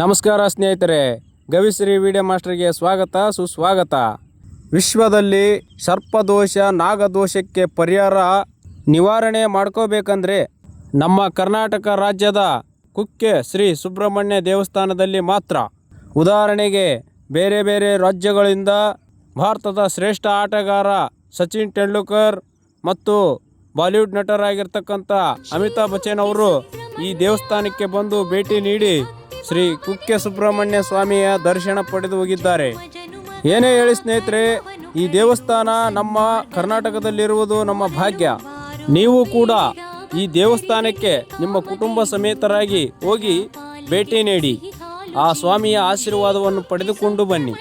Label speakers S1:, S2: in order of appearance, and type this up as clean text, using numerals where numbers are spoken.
S1: ನಮಸ್ಕಾರ ಸ್ನೇಹಿತರೆ, ಗವಿಶ್ರೀ ವಿಡಿಯೋ ಮಾಸ್ಟರ್ಗೆ ಸ್ವಾಗತ ಸುಸ್ವಾಗತ. ವಿಶ್ವದಲ್ಲಿ ಸರ್ಪದೋಷ ನಾಗದೋಷಕ್ಕೆ ಪರಿಹಾರ ನಿವಾರಣೆ ಮಾಡ್ಕೋಬೇಕಂದ್ರೆ ನಮ್ಮ ಕರ್ನಾಟಕ ರಾಜ್ಯದ ಕುಕ್ಕೆ ಶ್ರೀ ಸುಬ್ರಹ್ಮಣ್ಯ ದೇವಸ್ಥಾನದಲ್ಲಿ ಮಾತ್ರ. ಉದಾಹರಣೆಗೆ ಬೇರೆ ಬೇರೆ ರಾಜ್ಯಗಳಿಂದ ಭಾರತದ ಶ್ರೇಷ್ಠ ಆಟಗಾರ ಸಚಿನ್ ತೆಂಡೂಲ್ಕರ್ ಮತ್ತು ಬಾಲಿವುಡ್ ನಟರಾಗಿರ್ತಕ್ಕಂಥ ಅಮಿತಾಬ್ ಬಚ್ಚನ್ ಅವರು ಈ ದೇವಸ್ಥಾನಕ್ಕೆ ಬಂದು ಭೇಟಿ ನೀಡಿ ಶ್ರೀ ಕುಕ್ಕೆ ಸುಬ್ರಹ್ಮಣ್ಯ ಸ್ವಾಮಿಯ ದರ್ಶನ ಪಡೆದು ಹೋಗಿದ್ದಾರೆ. ಏನೇ ಹೇಳಿ ಸ್ನೇಹಿತರೆ, ಈ ದೇವಸ್ಥಾನ ನಮ್ಮ ಕರ್ನಾಟಕದಲ್ಲಿರುವುದು ನಮ್ಮ ಭಾಗ್ಯ. ನೀವು ಕೂಡ ಈ ದೇವಸ್ಥಾನಕ್ಕೆ ನಿಮ್ಮ ಕುಟುಂಬ ಸಮೇತರಾಗಿ ಹೋಗಿ ಭೇಟಿ ನೀಡಿ ಆ ಸ್ವಾಮಿಯ ಆಶೀರ್ವಾದವನ್ನು ಪಡೆದುಕೊಂಡು ಬನ್ನಿ.